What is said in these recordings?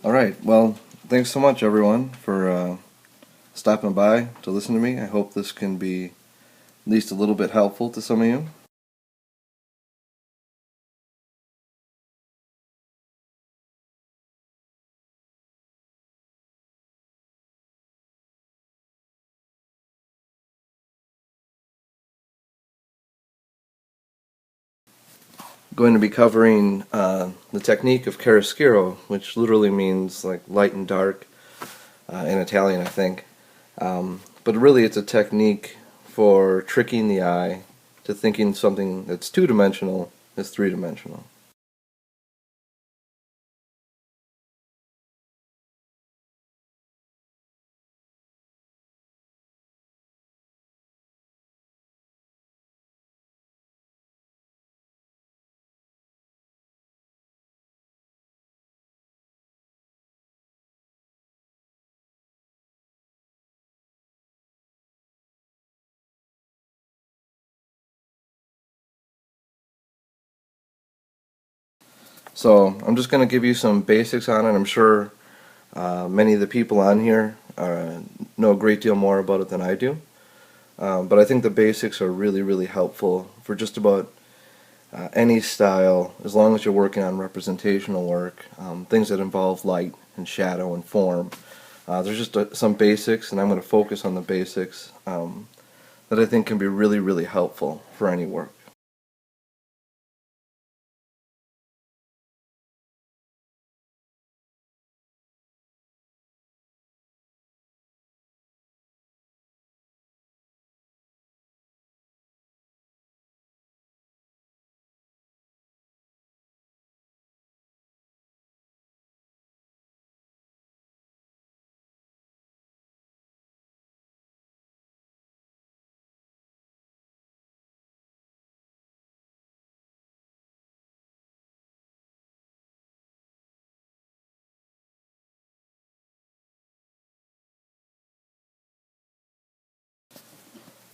All right. Well, thanks so much, everyone, for stopping by to listen to me. I hope this can be at least a little bit helpful to some of you. Going to be covering the technique of chiaroscuro, which literally means like light and dark in Italian, I think. But really, it's a technique for tricking the eye to thinking something that's two-dimensional is three-dimensional. So I'm just going to give you some basics on it. I'm sure many of the people on here know a great deal more about it than I do. But I think the basics are really, really helpful for just about any style, as long as you're working on representational work, things that involve light and shadow and form. There's just some basics, and I'm going to focus on the basics that I think can be really, really helpful for any work.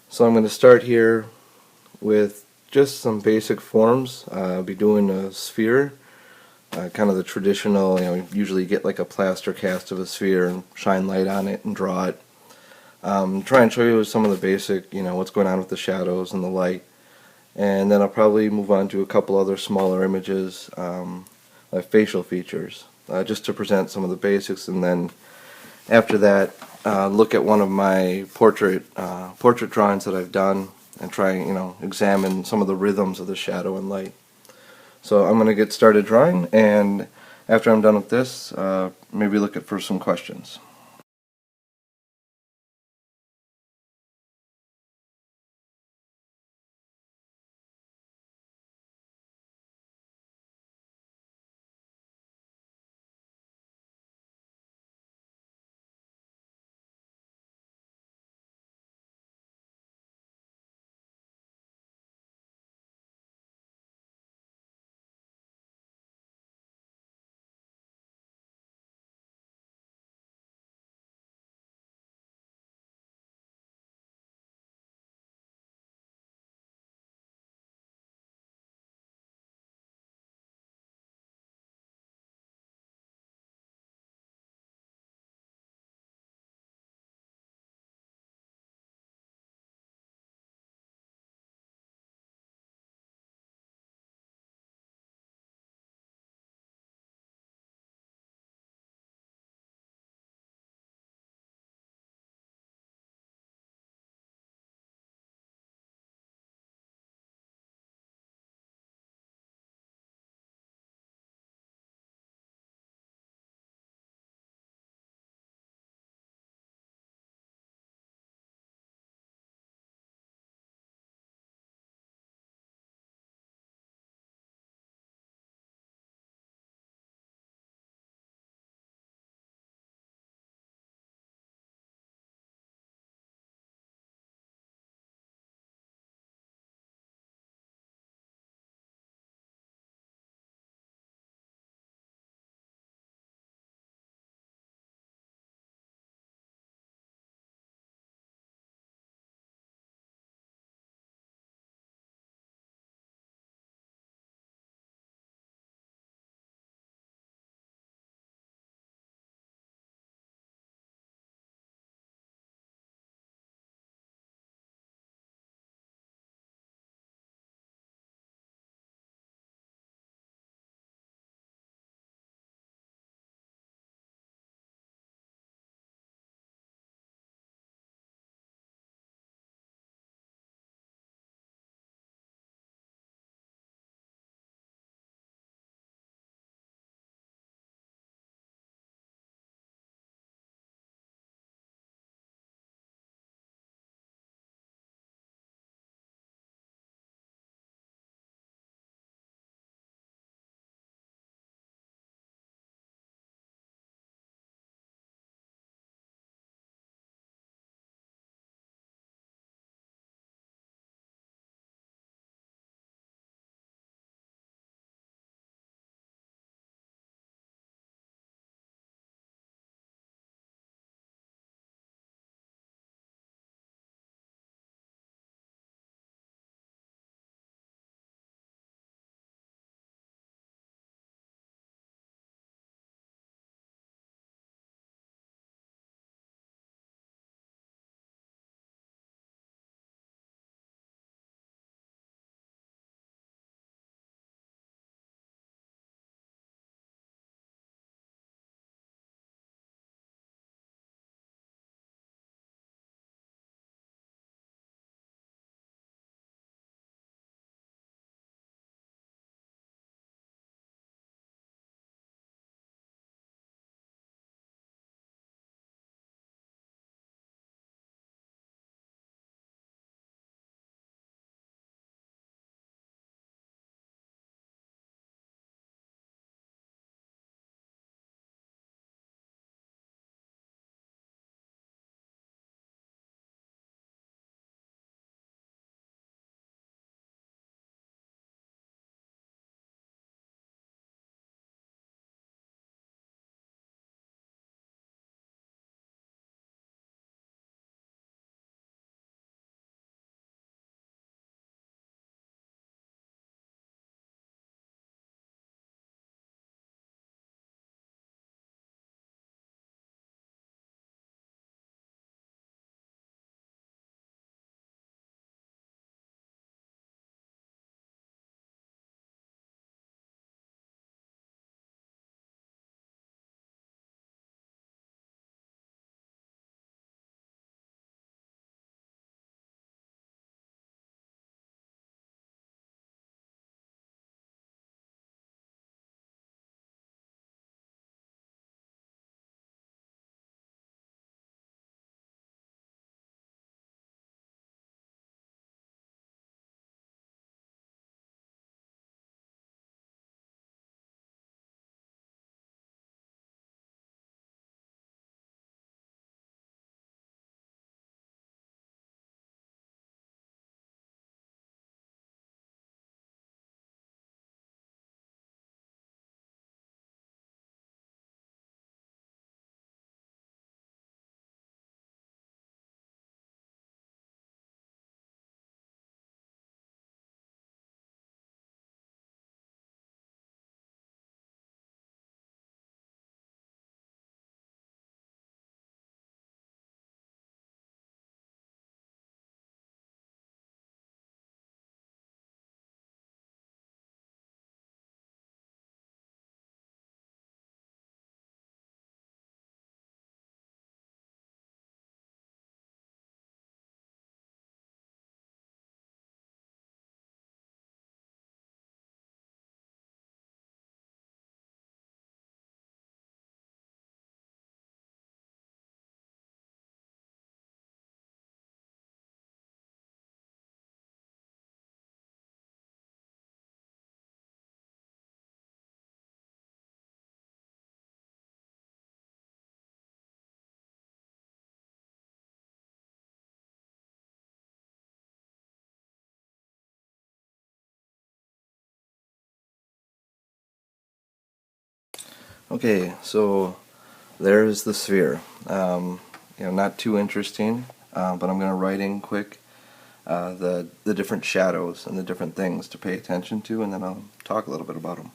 So I'm going to start here with just some basic forms. I'll be doing a sphere, kind of the traditional, usually get like a plaster cast of a sphere and shine light on it and draw it. Try and show you some of the basic, what's going on with the shadows and the light. And then I'll probably move on to a couple other smaller images, like facial features, just to present some of the basics. And then after that, look at one of my portrait drawings that I've done and try, examine some of the rhythms of the shadow and light. So I'm going to get started drawing, and after I'm done with this, maybe look at for some questions. Okay, so there's the sphere. Not too interesting, but I'm going to write in quick the different shadows and the different things to pay attention to, and then I'll talk a little bit about them.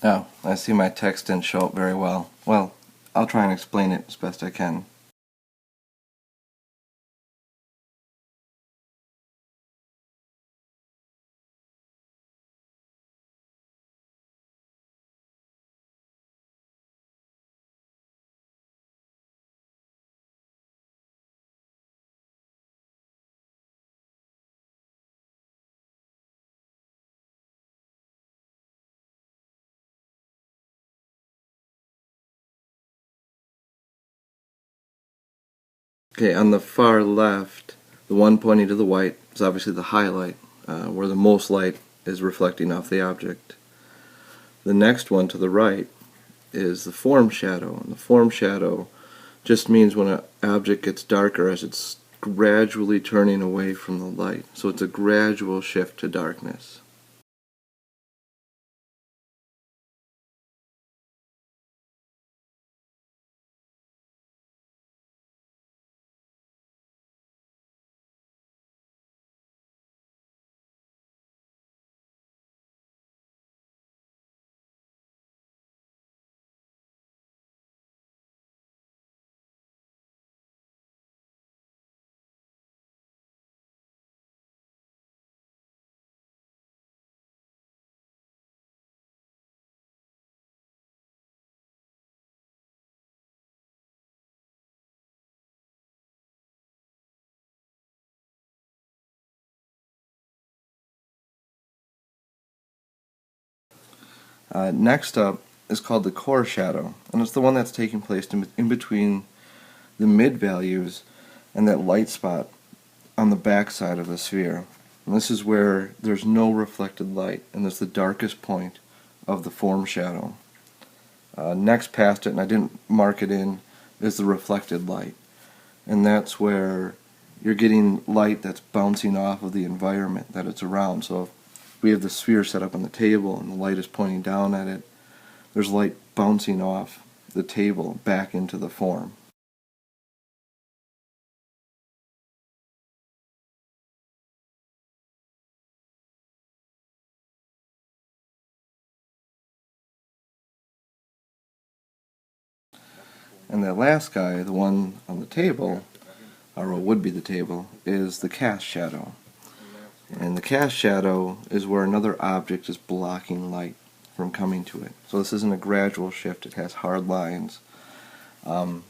Oh, I see my text didn't show up very well. Well, I'll try and explain it as best I can. Okay, on the far left, the one pointing to the white is obviously the highlight, where the most light is reflecting off the object. The next one to the right is the form shadow, and the form shadow just means when an object gets darker as it's gradually turning away from the light. So it's a gradual shift to darkness. Next up is called the core shadow, and it's the one that's taking place in between the mid values and that light spot on the back side of the sphere. And this is where there's no reflected light, and it's the darkest point of the form shadow. Next past it, and I didn't mark it in, is the reflected light. And that's where you're getting light that's bouncing off of the environment that it's around. So if we have the sphere set up on the table and the light is pointing down at it, there's light bouncing off the table back into the form. And that last guy, the one on the table, or what would be the table, is the cast shadow. And the cast shadow is where another object is blocking light from coming to it. So this isn't a gradual shift, it has hard lines. And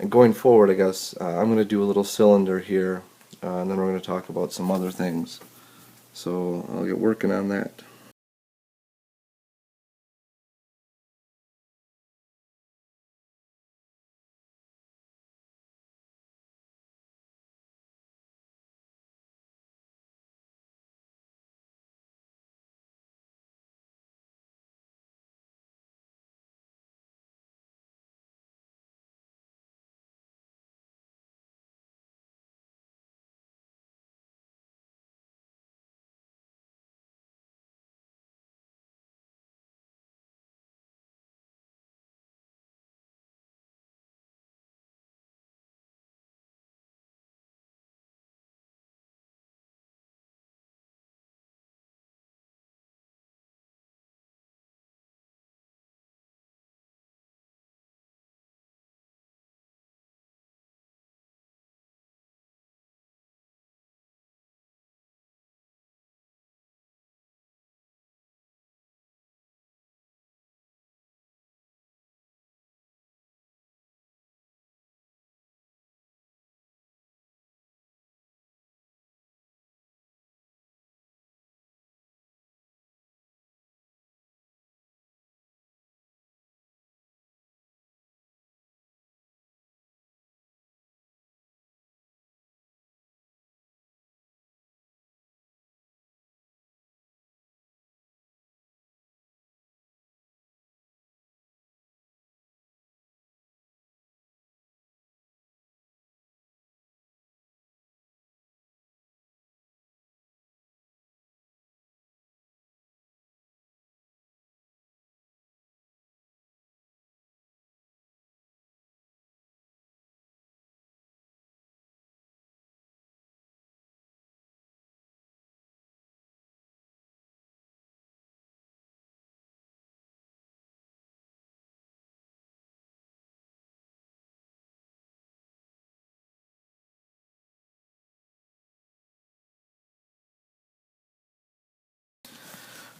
going forward, I guess, I'm going to do a little cylinder here, and then we're going to talk about some other things. So I'll get working on that.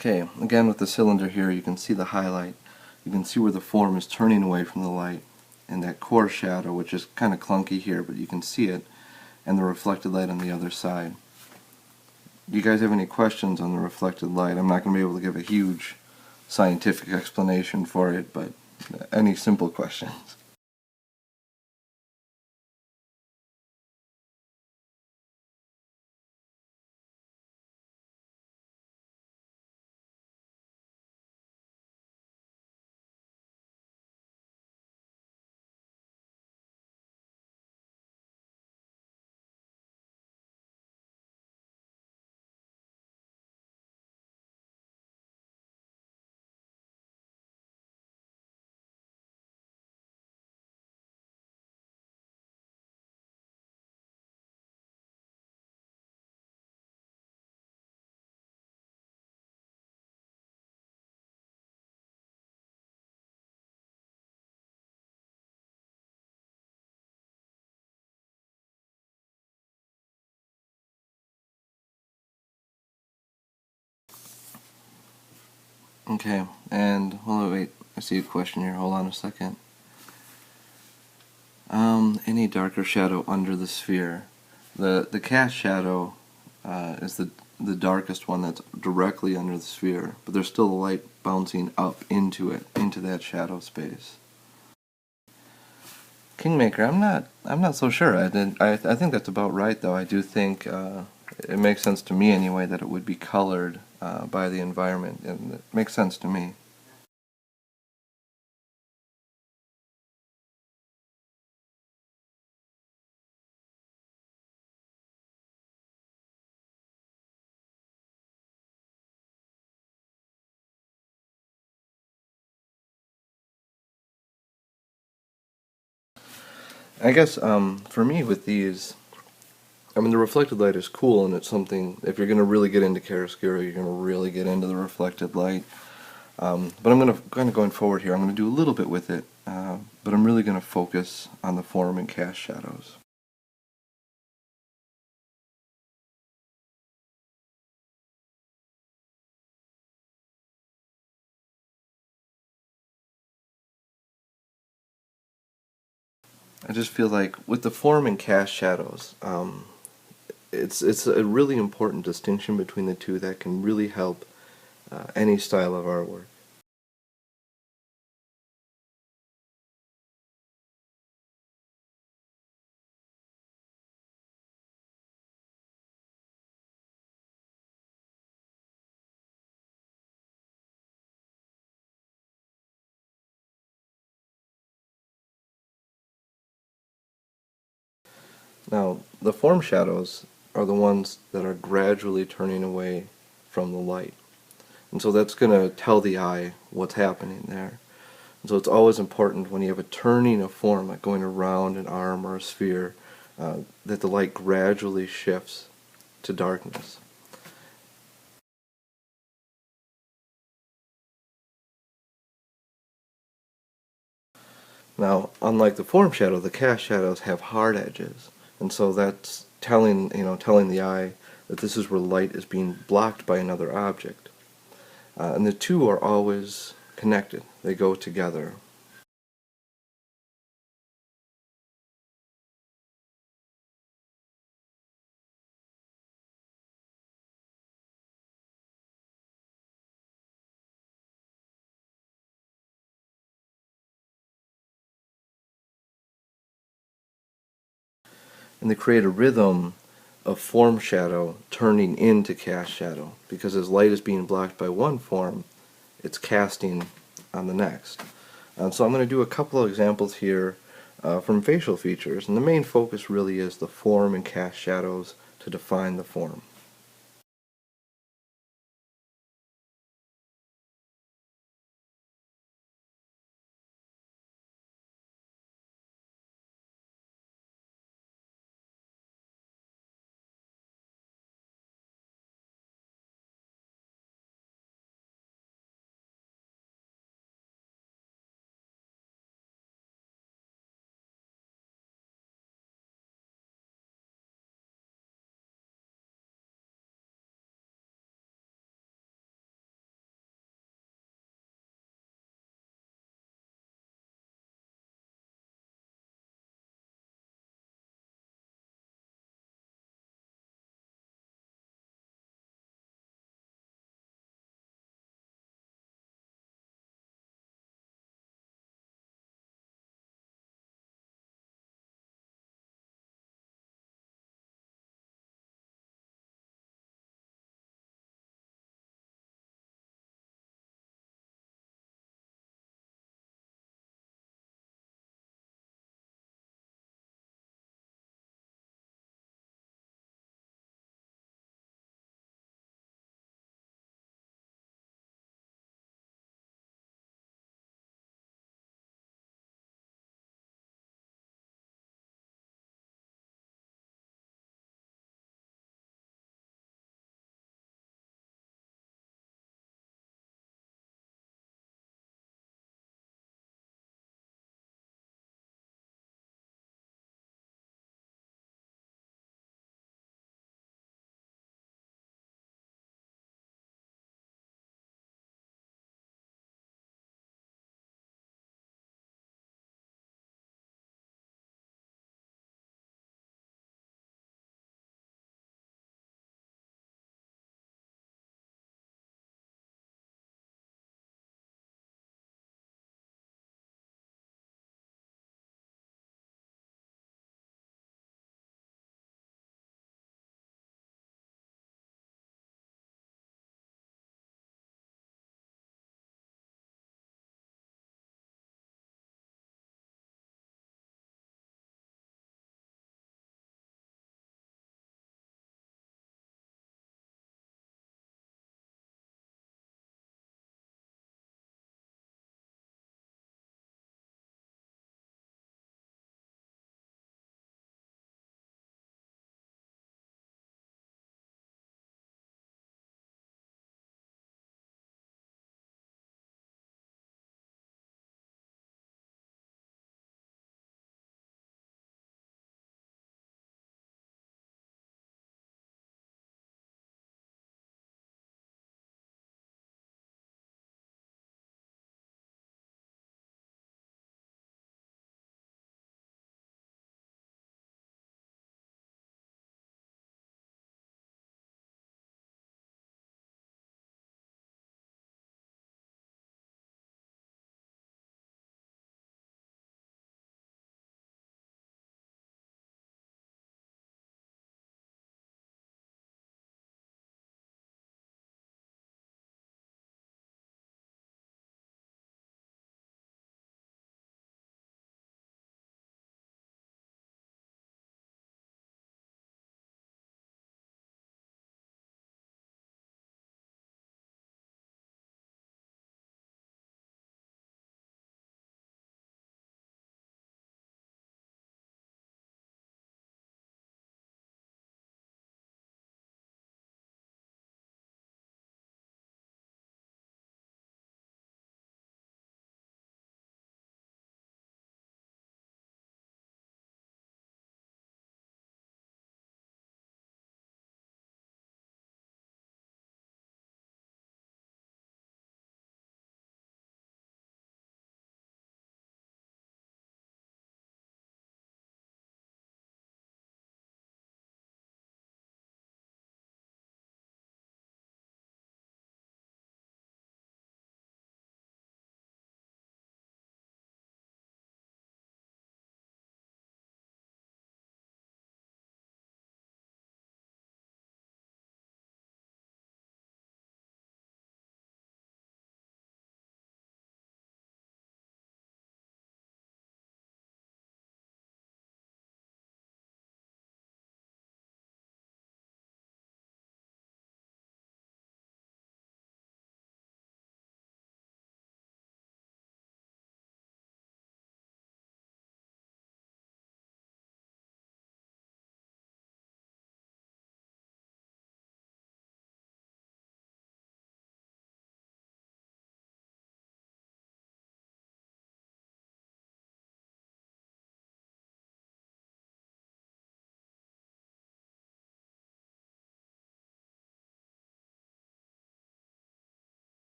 Okay, again with the cylinder here, you can see the highlight. You can see where the form is turning away from the light, and that core shadow, which is kind of clunky here, but you can see it, and the reflected light on the other side. Do you guys have any questions on the reflected light? I'm not going to be able to give a huge scientific explanation for it, but any simple questions? Okay, and hold on, wait, I see a question here. Hold on a second. Any darker shadow under the sphere? The cast shadow is the darkest one that's directly under the sphere, but there's still a light bouncing up into it, into that shadow space. Kingmaker, I'm not so sure. I think that's about right though. I do think it makes sense to me anyway that it would be colored by the environment, and it makes sense to me. I guess for me with these, I mean the reflected light is cool, and it's something, if you're going to really get into chiaroscuro, you're going to really get into the reflected light. But I'm going to, kind of going forward here, I'm going to do a little bit with it, but I'm really going to focus on the form and cast shadows. I just feel like with the form and cast shadows, it's a really important distinction between the two that can really help any style of artwork. Now, the form shadows are the ones that are gradually turning away from the light. And so that's going to tell the eye what's happening there. And so it's always important when you have a turning of form, like going around an arm or a sphere, that the light gradually shifts to darkness. Now, unlike the form shadow, the cast shadows have hard edges, and so that's telling the eye that this is where light is being blocked by another object. And the two are always connected. They go together. And they create a rhythm of form shadow turning into cast shadow, because as light is being blocked by one form, it's casting on the next. So I'm going to do a couple of examples here from facial features, and the main focus really is the form and cast shadows to define the form.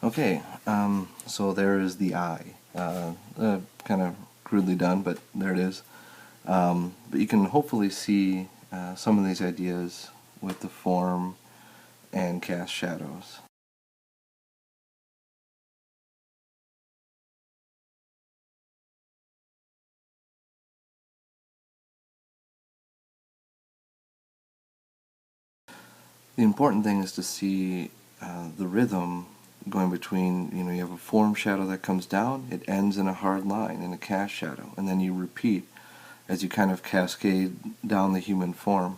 Okay, so there is the eye. Kind of crudely done, but there it is. But you can hopefully see some of these ideas with the form and cast shadows. The important thing is to see the rhythm going between, you have a form shadow that comes down, it ends in a hard line, in a cast shadow, and then you repeat as you kind of cascade down the human form.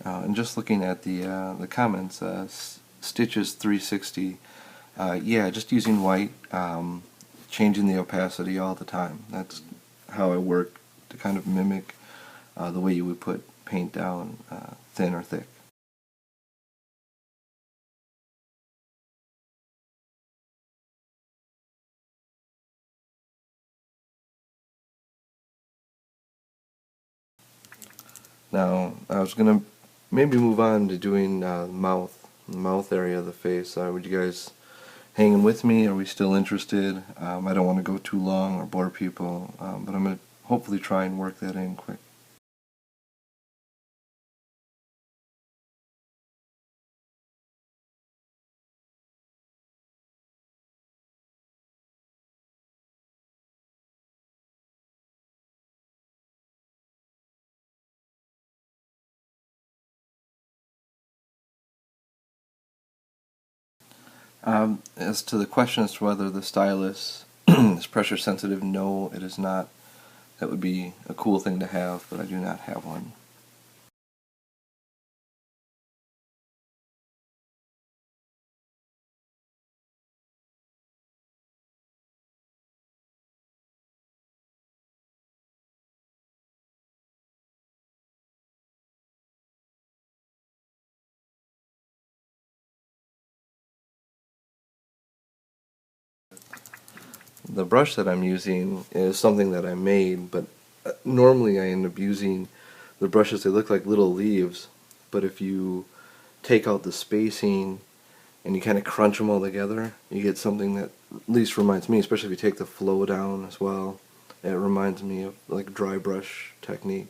And just looking at the comments, Stitches 360, yeah, just using white, changing the opacity all the time. That's how I work to kind of mimic the way you would put paint down, thin or thick. Now, I was gonna maybe move on to doing the mouth area of the face. Would you guys hanging with me? Are we still interested? I don't want to go too long or bore people, but I'm gonna hopefully try and work that in quick. As to the question as to whether the stylus is pressure sensitive, no, it is not. That would be a cool thing to have, but I do not have one. The brush that I'm using is something that I made, but normally I end up using the brushes. They look like little leaves, but if you take out the spacing and you kind of crunch them all together, you get something that at least reminds me, especially if you take the flow down as well, it reminds me of like dry brush technique.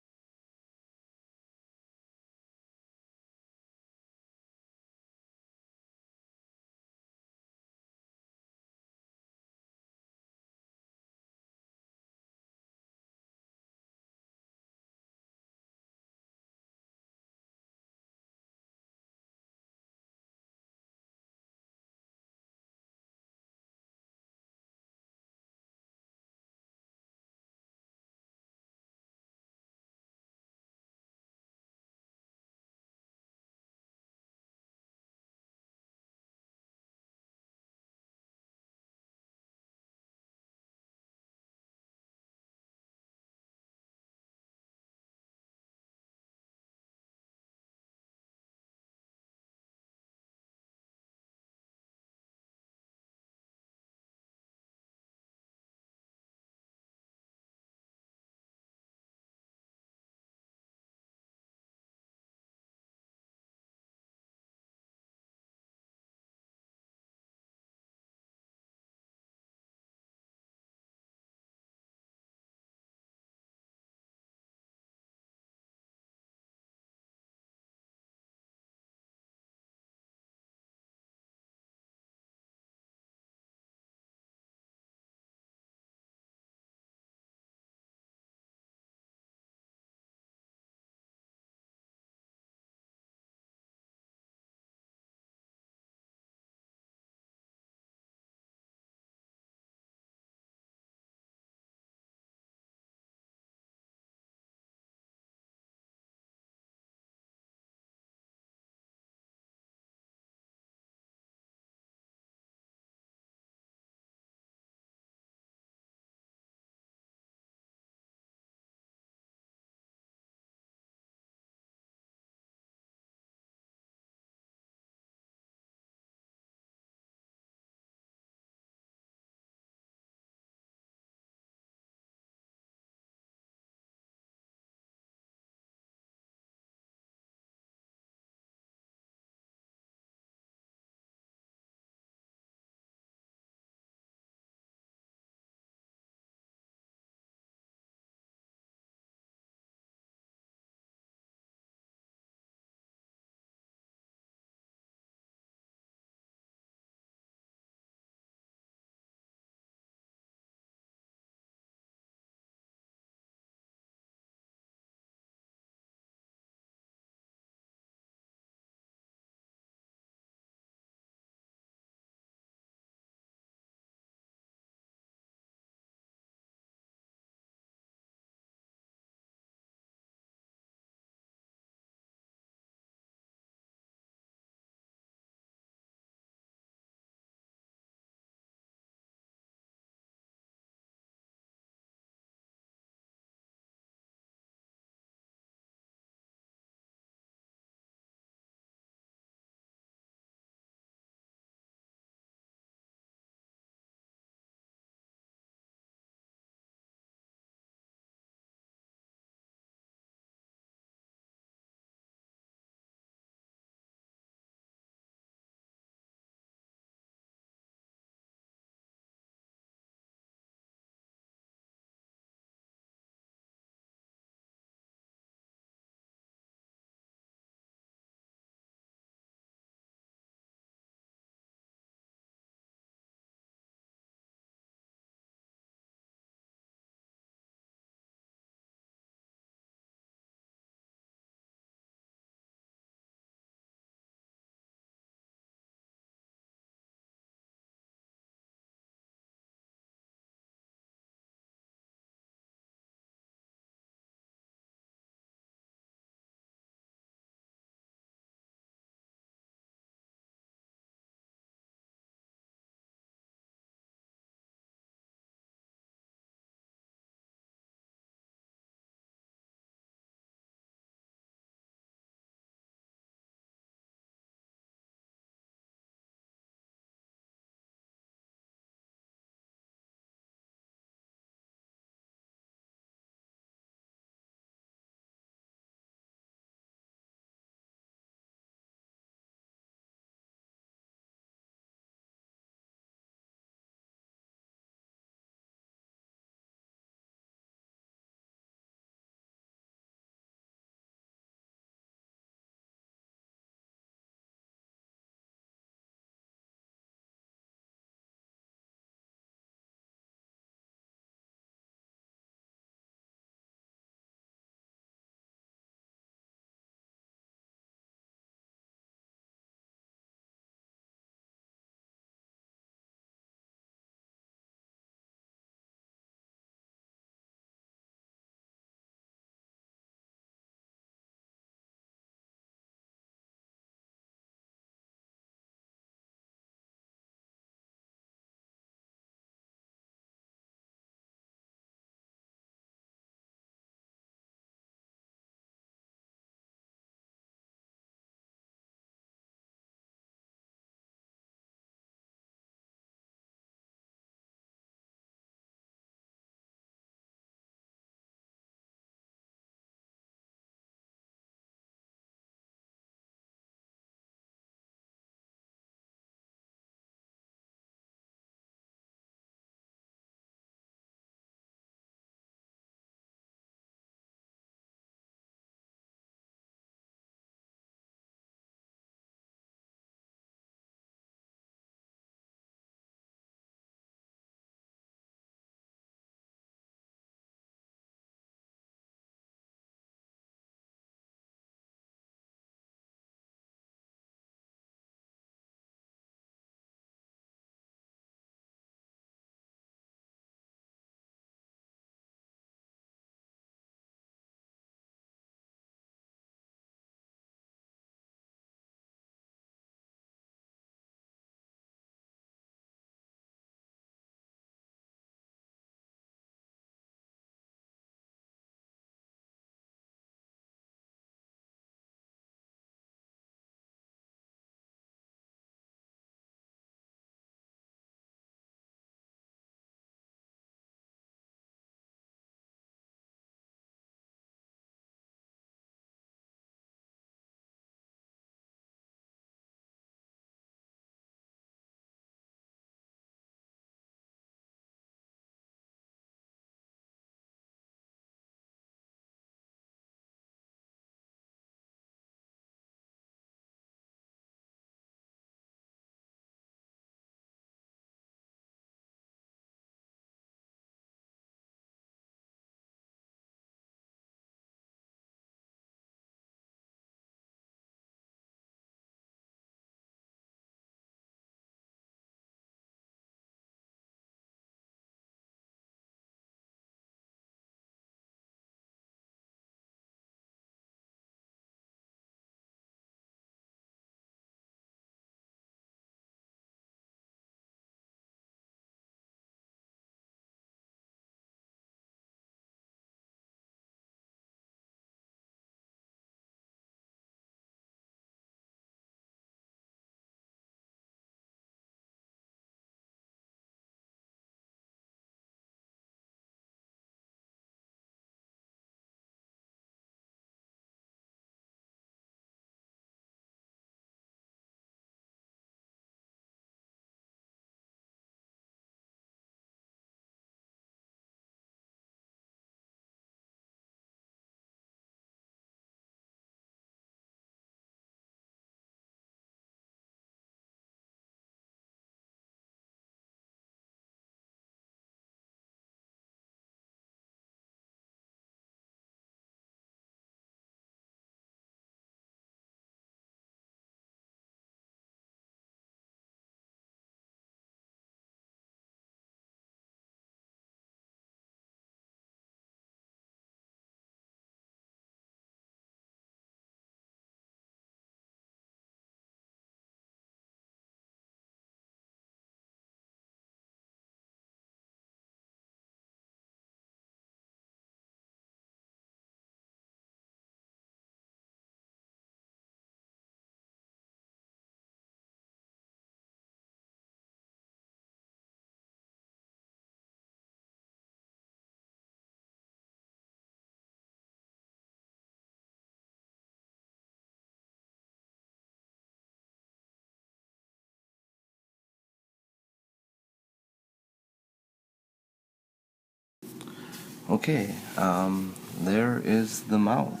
Okay, there is the mouth.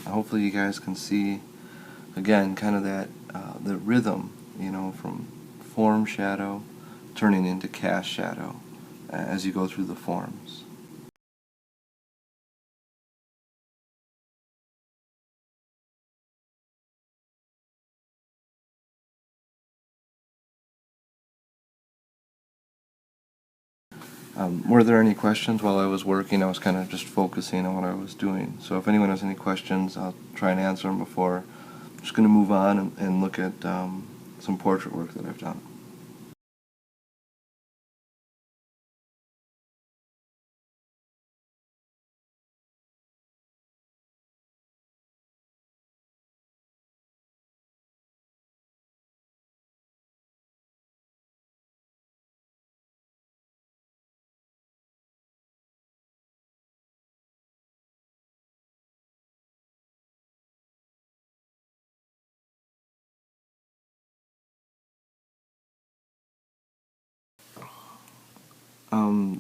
Hopefully you guys can see, again, kind of that, the rhythm, from form shadow turning into cast shadow as you go through the forms. Were there any questions while I was working? I was kind of just focusing on what I was doing. So if anyone has any questions, I'll try and answer them before. I'm just going to move on and look at some portrait work that I've done.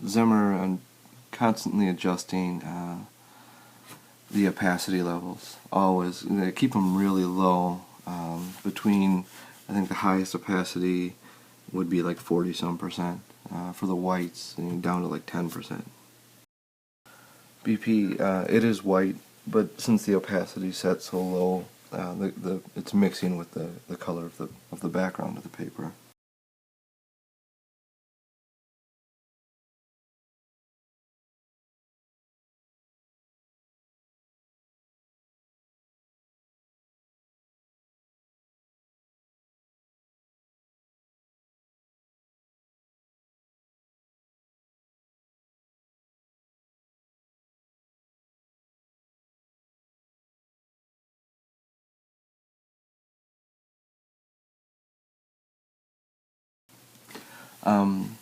Zimmer, I'm constantly adjusting the opacity levels. Always, keep them really low. Between, I think the highest opacity would be like 40 some percent for the whites, and down to like 10%. BP, it is white, but since the opacity is set so low, it's mixing with the color of the background of the paper. Um,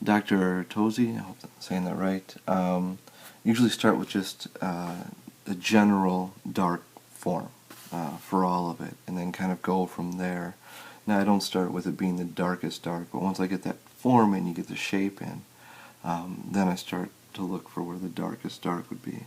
Dr. Tozy, I hope I'm saying that right, usually start with just a general dark form for all of it, and then kind of go from there. Now, I don't start with it being the darkest dark, but once I get that form in, you get the shape in, then I start to look for where the darkest dark would be.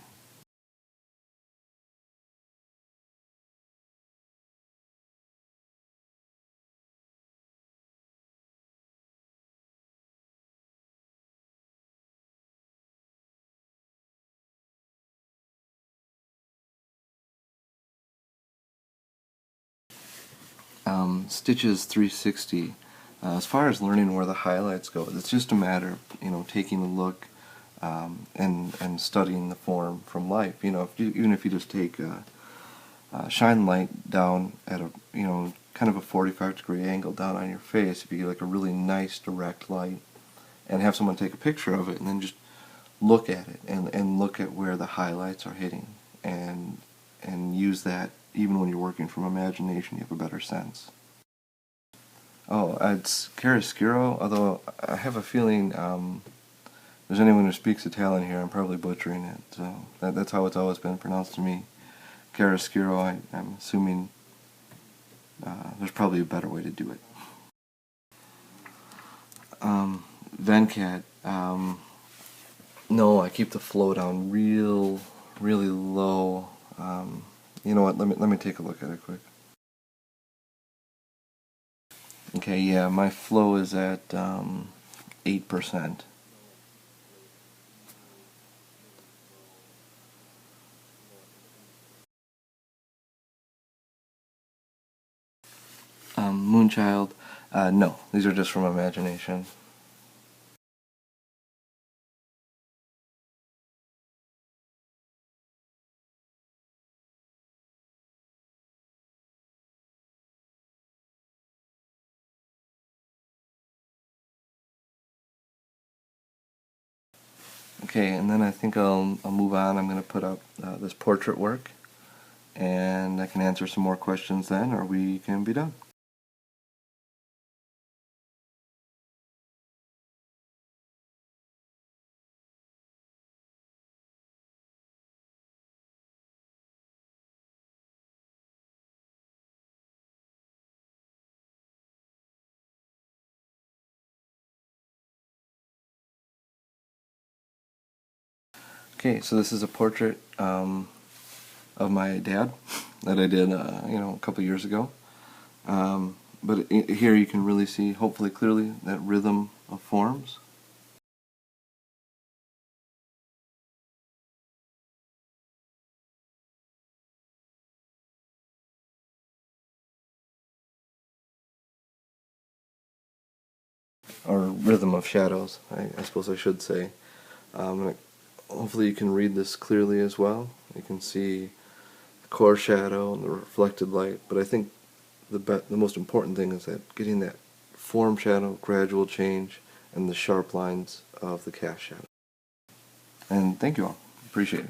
Stitches 360. As far as learning where the highlights go, it's just a matter of taking a look and studying the form from life. Even if you just take shine light down at a kind of a 45-degree angle down on your face, if you get like a really nice direct light, and have someone take a picture of it, and then just look at it and look at where the highlights are hitting, and use that even when you're working from imagination, you have a better sense. Oh, it's chiaroscuro, although I have a feeling if there's anyone who speaks Italian here, I'm probably butchering it. So that's how it's always been pronounced to me. Chiaroscuro, I'm assuming there's probably a better way to do it. Venkat, no, I keep the flow down really low. You know what, let me take a look at it quick. Okay, yeah, my flow is at 8%. Moonchild, no, these are just from imagination. Okay, and then I think I'll move on. I'm going to put up this portrait work, and I can answer some more questions then, or we can be done. Okay, so this is a portrait of my dad that I did, a couple years ago. But here you can really see, hopefully clearly, that rhythm of forms. Or rhythm of shadows, I suppose I should say. Hopefully you can read this clearly as well. You can see the core shadow and the reflected light, but I think the most important thing is that getting that form shadow, gradual change, and the sharp lines of the cast shadow. And thank you all. Appreciate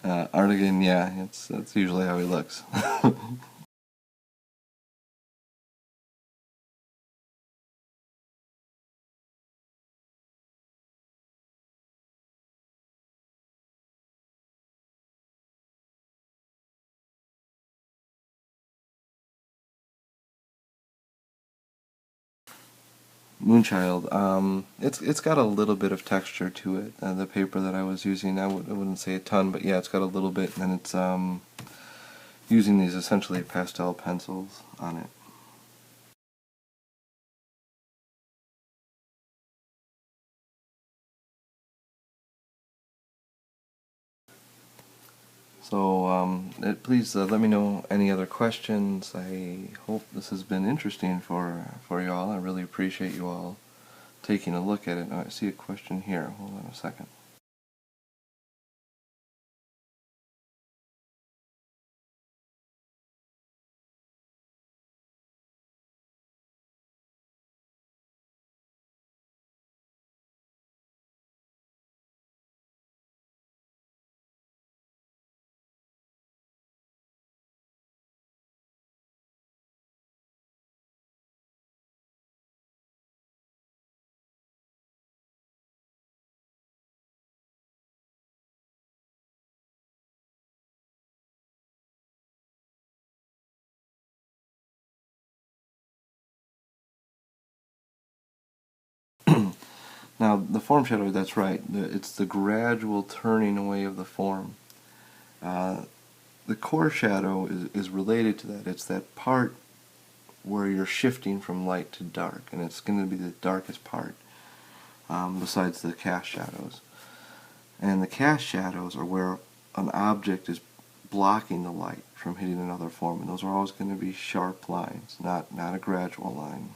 it. Artigan, yeah, that's usually how he looks. Moonchild, it's got a little bit of texture to it. The paper that I was using, I wouldn't say a ton, but yeah, it's got a little bit, and it's using these essentially pastel pencils on it. So please let me know any other questions. I hope this has been interesting for you all. I really appreciate you all taking a look at it. I see a question here. Hold on a second. Now, the form shadow, that's right. It's the gradual turning away of the form. Uh, the core shadow is related to that. It's that part where you're shifting from light to dark, and it's going to be the darkest part, besides the cast shadows. And the cast shadows are where an object is blocking the light from hitting another form, and those are always going to be sharp lines, not a gradual line.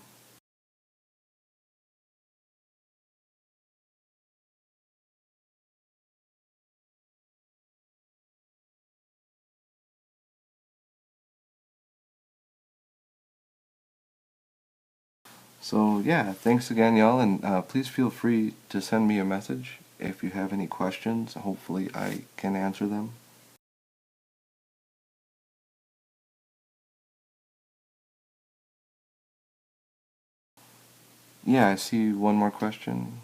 So yeah, thanks again, y'all, and please feel free to send me a message if you have any questions. Hopefully I can answer them. Yeah, I see one more question.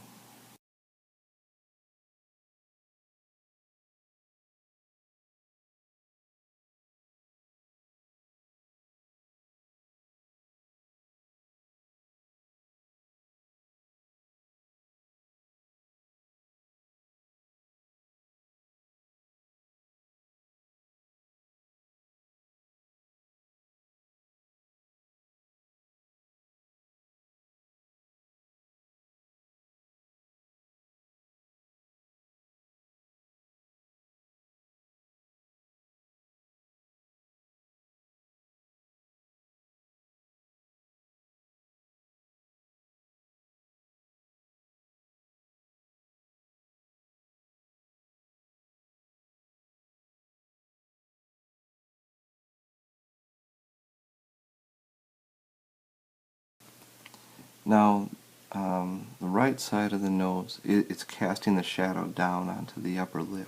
Now, the right side of the nose, it's casting the shadow down onto the upper lip.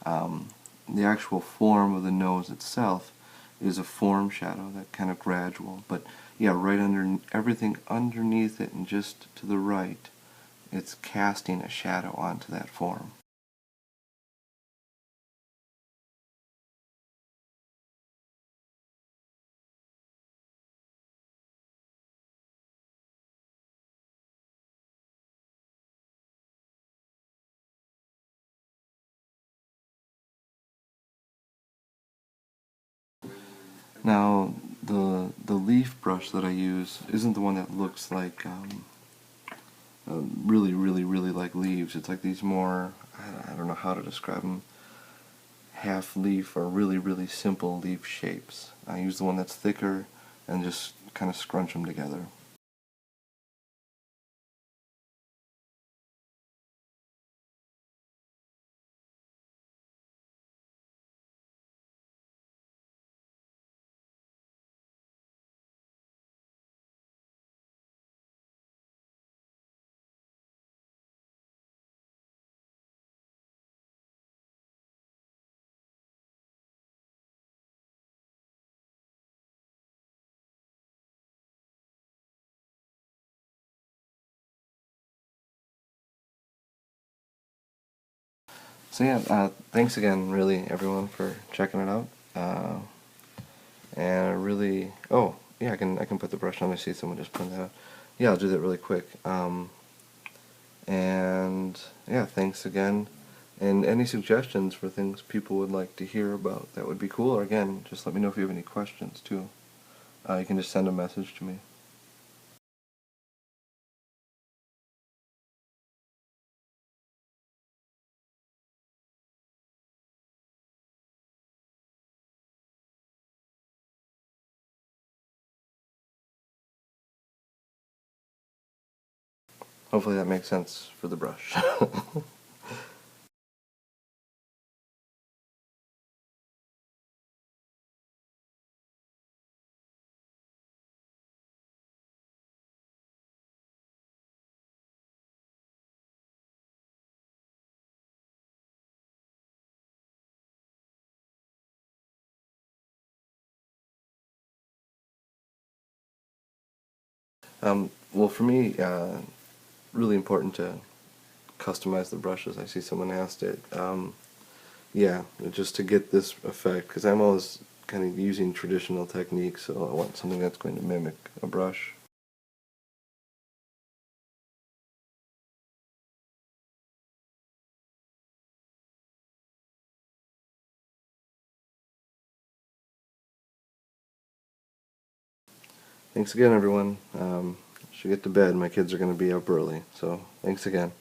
The actual form of the nose itself is a form shadow, that kind of gradual. But yeah, right under everything underneath it and just to the right, it's casting a shadow onto that form. Now, the leaf brush that I use isn't the one that looks like really like leaves. It's like these more, I don't know how to describe them, half leaf or really simple leaf shapes. I use the one that's thicker and just kind of scrunch them together. So yeah, thanks again, really, everyone, for checking it out. And I really, oh yeah, I can put the brush on. I see someone just put that out. Yeah, I'll do that really quick. And yeah, thanks again. And any suggestions for things people would like to hear about, that would be cool. Or again, just let me know if you have any questions too. You can just send a message to me. Hopefully that makes sense for the brush. Well, for me, really important to customize the brushes. I see someone asked it. Yeah, just to get this effect, because I'm always kind of using traditional techniques, so I want something that's going to mimic a brush. Thanks again, everyone. Should get to bed. My kids are going to be up early, so thanks again.